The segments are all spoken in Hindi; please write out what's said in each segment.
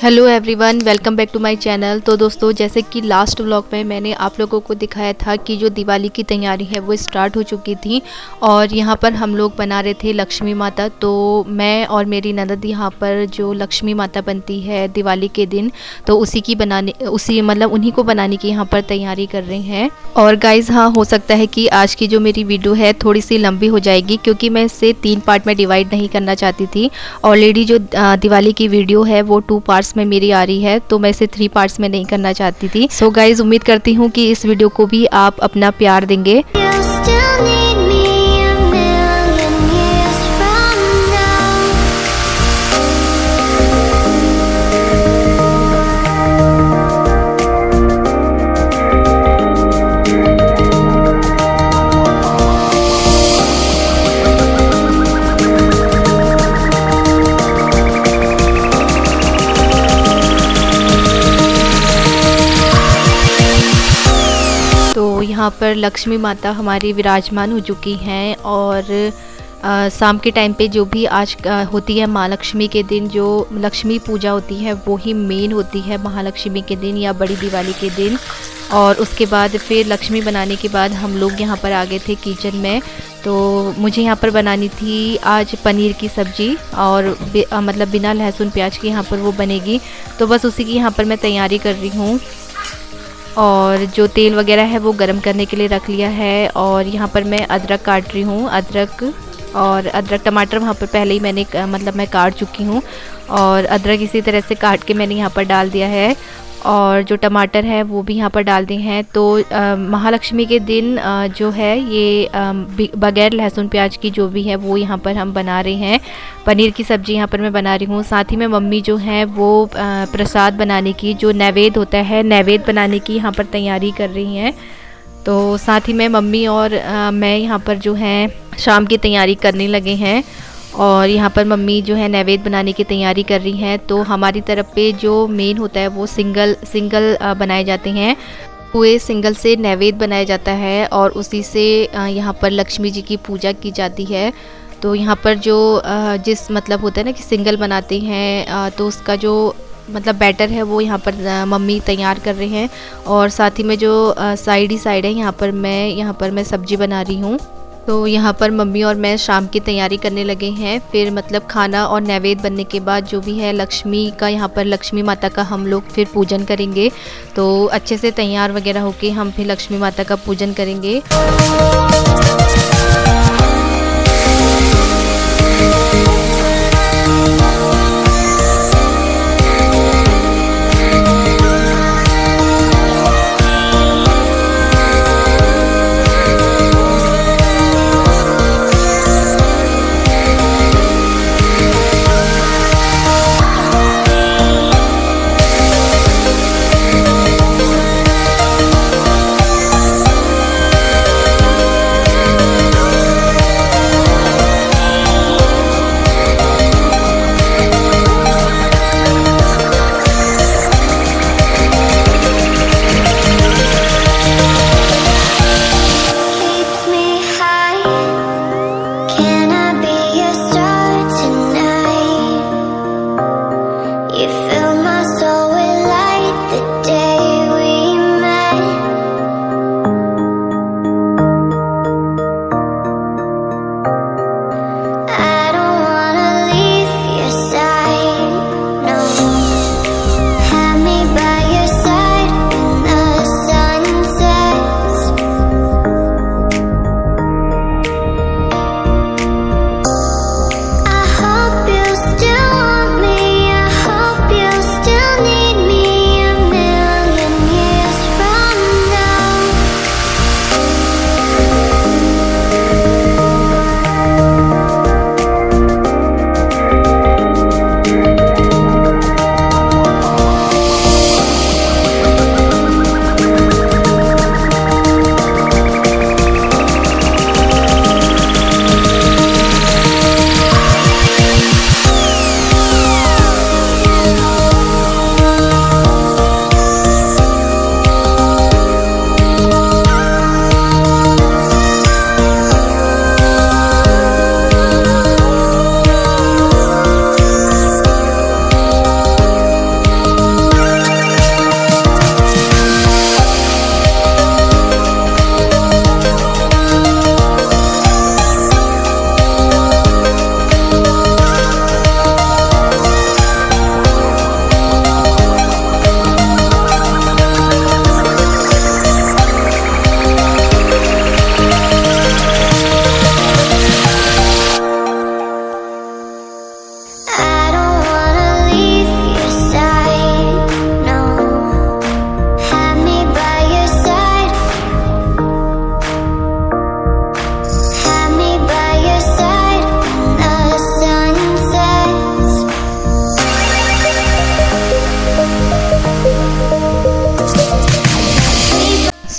Hello everyone, welcome back to my channel. तो दोस्तों, जैसे कि लास्ट व्लॉग में मैंने आप लोगों को दिखाया था कि जो दिवाली की तैयारी है वो स्टार्ट हो चुकी थी और यहाँ पर हम लोग बना रहे थे लक्ष्मी माता। तो मैं और मेरी ननद यहाँ पर जो लक्ष्मी माता बनती है दिवाली के दिन, तो उन्हीं को बनाने की यहाँ पर तैयारी कर रहे हैं। और गाइज़, हाँ, हो सकता है कि आज की जो मेरी वीडियो है थोड़ी सी लंबी हो जाएगी क्योंकि मैं इसे 3 पार्ट में डिवाइड नहीं करना चाहती थी। ऑलरेडी जो दिवाली की वीडियो है वो 2 पार्ट्स में मेरी आ रही है, तो मैं इसे 3 पार्ट्स में नहीं करना चाहती थी। सो गाइज, उम्मीद करती हूँ कि इस वीडियो को भी आप अपना प्यार देंगे। यहाँ पर लक्ष्मी माता हमारी विराजमान हो चुकी हैं और शाम के टाइम पे जो भी आज होती है महालक्ष्मी के दिन, जो लक्ष्मी पूजा होती है वो ही मेन होती है महालक्ष्मी के दिन या बड़ी दिवाली के दिन। और उसके बाद फिर लक्ष्मी बनाने के बाद हम लोग यहाँ पर आ गए थे किचन में। तो मुझे यहाँ पर बनानी थी आज पनीर की सब्ज़ी और मतलब बिना लहसुन प्याज की यहाँ पर वो बनेगी। तो बस उसी की यहाँ पर मैं तैयारी कर रही हूँ और जो तेल वगैरह है वो गरम करने के लिए रख लिया है। और यहाँ पर मैं अदरक काट रही हूँ, अदरक टमाटर वहाँ पर पहले ही मैं काट चुकी हूँ और अदरक इसी तरह से काट के मैंने यहाँ पर डाल दिया है और जो टमाटर है वो भी यहाँ पर डाल दिए हैं। तो महालक्ष्मी के दिन जो है ये बगैर लहसुन प्याज की जो भी है वो यहाँ पर हम बना रहे हैं। पनीर की सब्ज़ी यहाँ पर मैं बना रही हूँ। साथ ही में मम्मी जो है वो प्रसाद बनाने की, जो नैवेद्य होता है, नैवेद्य बनाने की यहाँ पर तैयारी कर रही हैं। तो साथ ही में मम्मी और मैं यहाँ पर जो है शाम की तैयारी करने लगे हैं और यहाँ पर मम्मी जो है नैवेद्य बनाने की तैयारी कर रही हैं। तो हमारी तरफ पे जो मेन होता है वो सिंगल बनाए जाते हैं। पूरे सिंगल से नैवेद्य बनाया जाता है और उसी से यहाँ पर लक्ष्मी जी की पूजा की जाती है। तो यहाँ पर जो जिस होता है ना कि सिंगल बनाते हैं, तो उसका जो बैटर है वो यहाँ पर मम्मी तैयार कर रहे हैं। और साथ ही में जो साइड है यहाँ पर मैं सब्जी बना रही हूँ। तो यहाँ पर मम्मी और मैं शाम की तैयारी करने लगे हैं। फिर खाना और नैवेद्य बनने के बाद जो भी है लक्ष्मी का, यहाँ पर लक्ष्मी माता का हम लोग फिर पूजन करेंगे। तो अच्छे से तैयार वगैरह होके हम फिर लक्ष्मी माता का पूजन करेंगे। Still need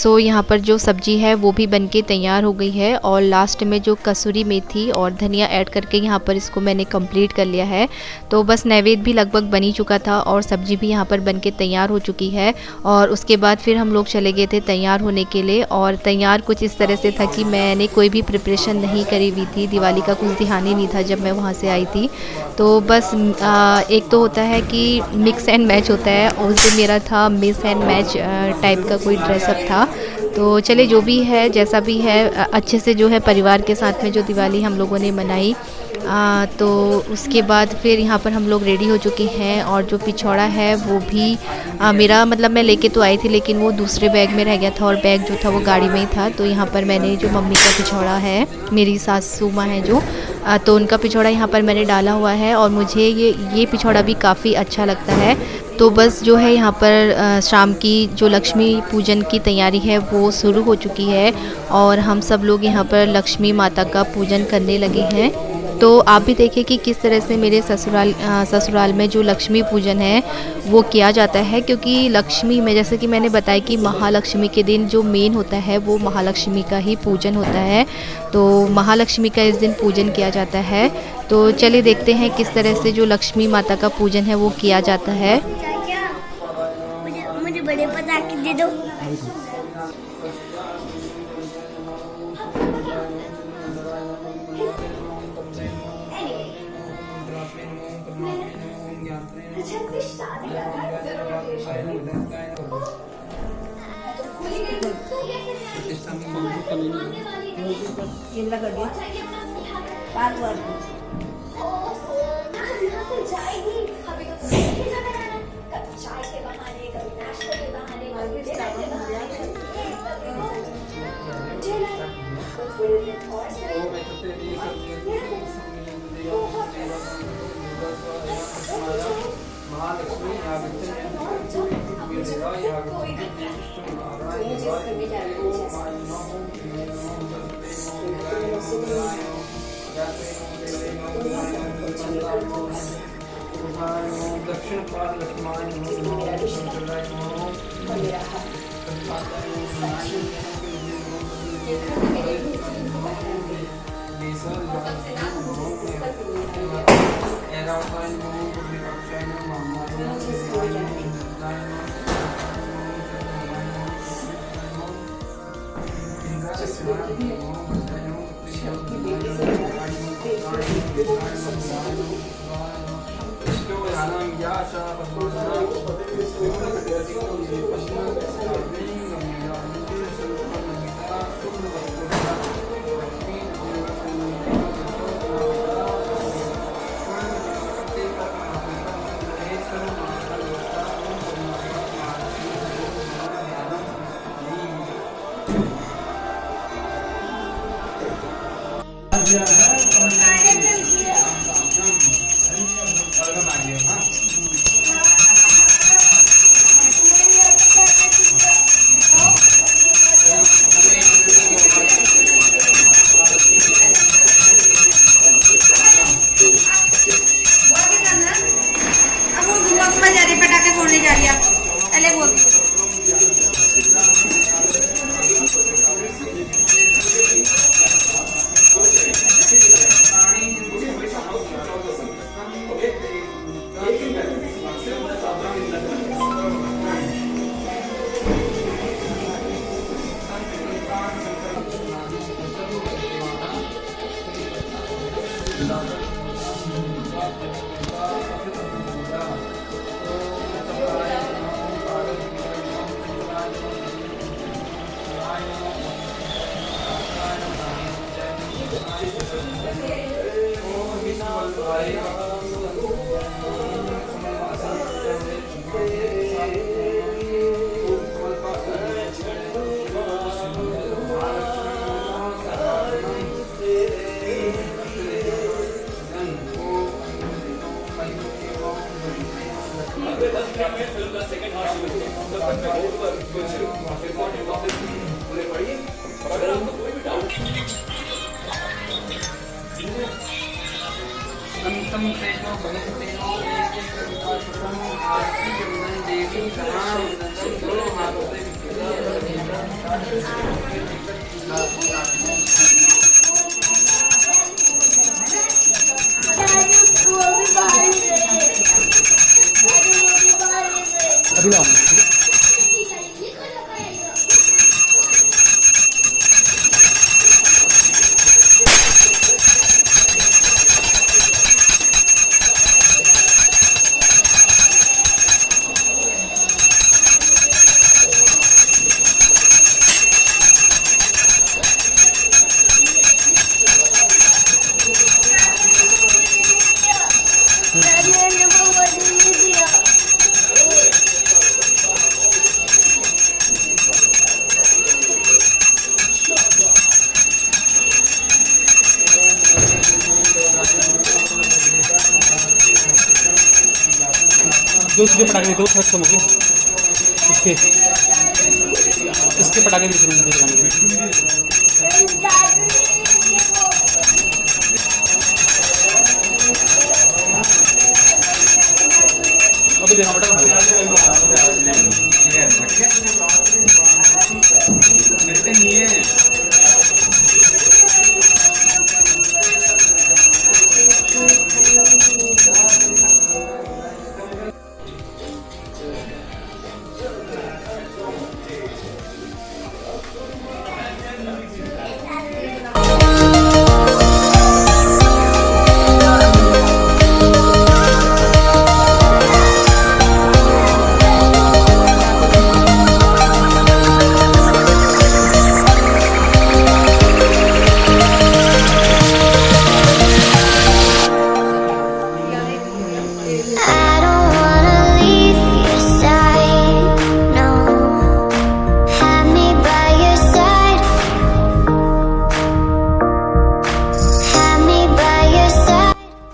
सो यहाँ पर जो सब्ज़ी है वो भी बनके तैयार हो गई है और लास्ट में जो कसूरी मेथी और धनिया ऐड करके यहाँ पर इसको मैंने कंप्लीट कर लिया है। तो बस नैवेद्य भी लगभग बन ही चुका था और सब्ज़ी भी यहाँ पर बनके तैयार हो चुकी है। और उसके बाद फिर हम लोग चले गए थे तैयार होने के लिए। और तैयार कुछ इस तरह से था कि मैंने कोई भी प्रिपरेशन नहीं करी हुई थी, दिवाली का कुछ ध्यान ही नहीं था जब मैं वहाँ से आई थी। तो बस एक तो होता है कि मिक्स एंड मैच होता है, उस दिन मेरा था मिक्स एंड मैच टाइप का कोई ड्रेसअप था। तो चले जो भी है जैसा भी है, अच्छे से जो है परिवार के साथ में जो दिवाली हम लोगों ने मनाई। तो उसके बाद फिर यहाँ पर हम लोग रेडी हो चुके हैं और जो पिछौड़ा है वो भी मेरा मतलब मैं लेके तो आई थी लेकिन वो दूसरे बैग में रह गया था और बैग जो था वो गाड़ी में ही था। तो यहाँ पर मैंने जो मम्मी का पिछौड़ा है, मेरी सासू माँ है जो, तो उनका पिछौड़ा यहाँ पर मैंने डाला हुआ है और मुझे ये पिछौड़ा भी काफ़ी अच्छा लगता है। तो बस जो है यहाँ पर शाम की जो लक्ष्मी पूजन की तैयारी है वो शुरू हो चुकी है और हम सब लोग यहाँ पर लक्ष्मी माता का पूजन करने लगे हैं। तो आप भी देखिए कि किस तरह से मेरे ससुराल में जो लक्ष्मी पूजन है वो किया जाता है, क्योंकि लक्ष्मी में जैसे कि मैंने बताया कि महालक्ष्मी के दिन जो मेन होता है वो महालक्ष्मी का ही पूजन होता है। तो महालक्ष्मी का इस दिन पूजन किया जाता है। तो चलिए देखते हैं किस तरह से जो लक्ष्मी माता का पूजन है वो किया जाता है। मुझे बड़े पटाखे दे दो। पटाखे फोड़ने जा रही है, पहले बोल। अभी लाऊं। जो इसके पटाखे देते वो खत्म हो गए। इसके पटाखे दूसरे में जाने अभी देना पड़ेगा।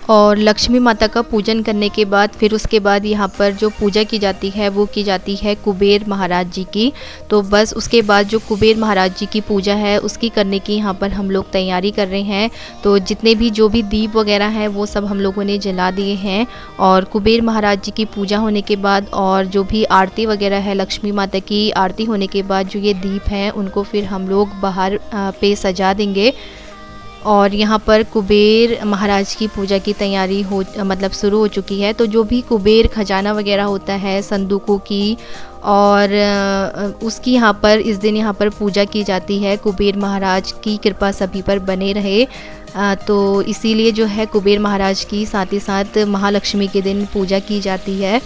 और लक्ष्मी माता का पूजन करने के बाद फिर उसके बाद यहाँ पर जो पूजा की जाती है वो की जाती है कुबेर महाराज जी की। तो बस उसके बाद जो कुबेर महाराज जी की पूजा है उसकी करने की यहाँ पर हम लोग तैयारी कर रहे हैं। तो जितने भी जो भी दीप वगैरह हैं वो सब हम लोगों ने जला दिए हैं। और कुबेर महाराज जी की पूजा होने के बाद और जो भी आरती वगैरह है लक्ष्मी माता की आरती होने के बाद जो ये दीप हैं उनको फिर हम लोग बाहर पे सजा देंगे। और यहाँ पर कुबेर महाराज की पूजा की तैयारी मतलब शुरू हो चुकी है। तो जो भी कुबेर खजाना वगैरह होता है संदूकों की और उसकी यहाँ पर इस दिन यहाँ पर पूजा की जाती है। कुबेर महाराज की कृपा सभी पर बने रहे। तो इसीलिए जो है कुबेर महाराज की साथ ही साथ महालक्ष्मी के दिन पूजा की जाती है।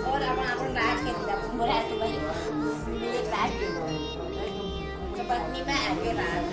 और अपन राज के दिला राज तो भाई एक राज के तो पत्नी में आगे राज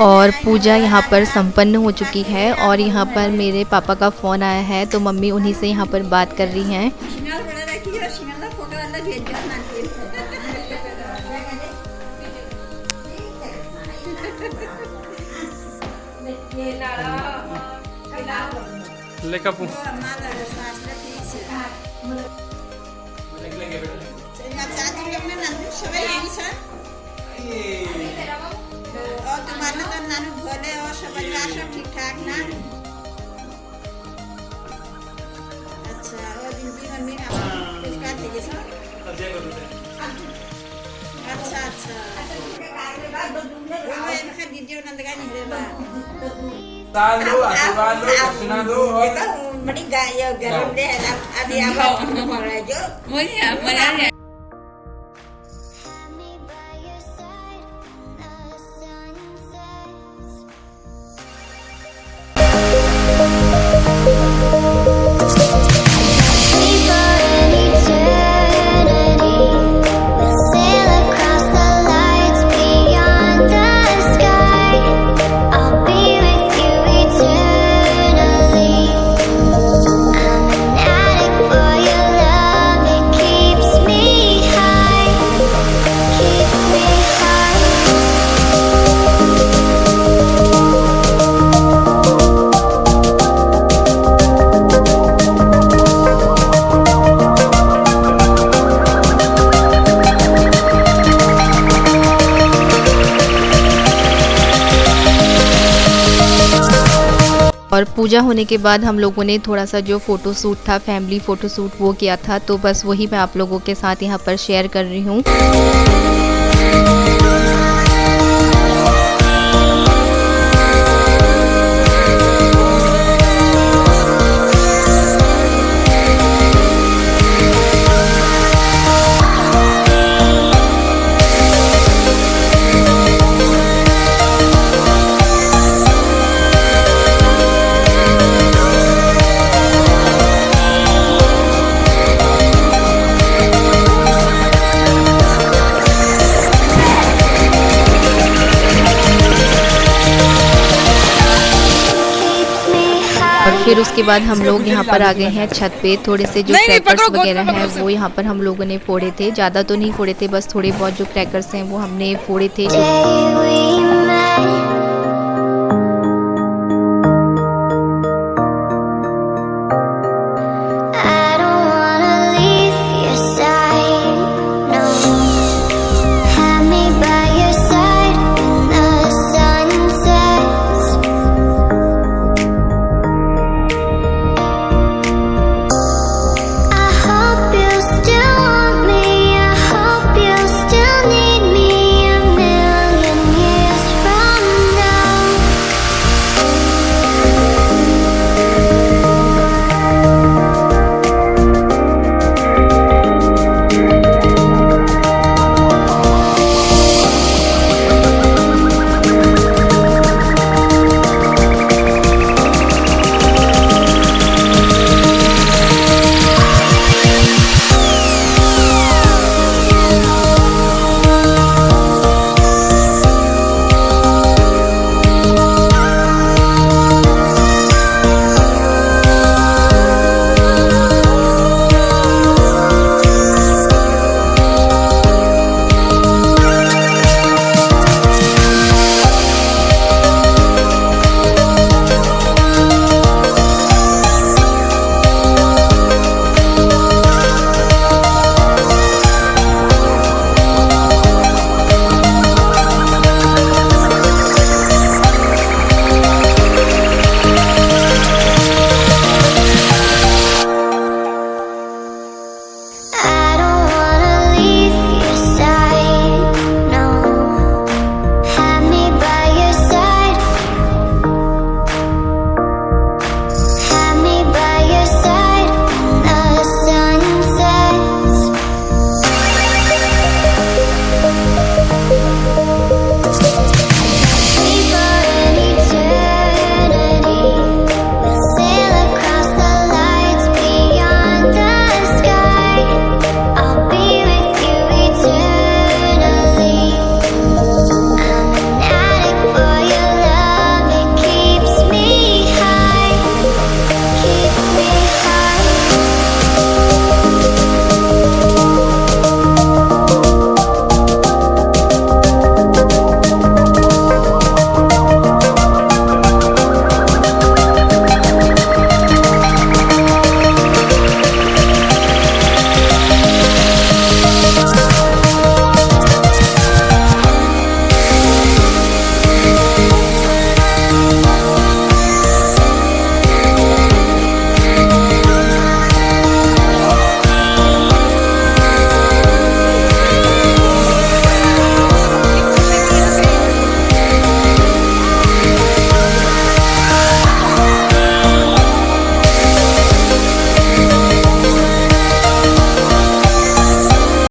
और पूजा यहाँ पर संपन्न हो चुकी है और यहाँ पर मेरे पापा का फ़ोन आया है तो मम्मी उन्हीं से यहाँ पर बात कर रही हैं। लेका पू और तुम्हारा तो नानू भोले और सब ठीक ठाक ना। अच्छा और दिन मम्मी उसका अच्छा वो इनका वीडियो नंदगा नहीं रे बा सालो आशीर्वाद लो दक्षिणा दो और बड़ी गाय गरीब दे अभी आप हमारा जो मुझे मना और पूजा होने के बाद हम लोगों ने थोड़ा सा जो फ़ोटो शूट था, फैमिली फ़ोटो शूट, वो किया था। तो बस वही मैं आप लोगों के साथ यहाँ पर शेयर कर रही हूँ। और फिर उसके बाद हम लोग यहाँ पर आ गए हैं छत पे। थोड़े से जो क्रैकर्स वगैरह हैं वो यहाँ पर हम लोगों ने फोड़े थे। ज़्यादा तो नहीं फोड़े थे, बस थोड़े बहुत जो क्रैकर्स हैं वो हमने फोड़े थे।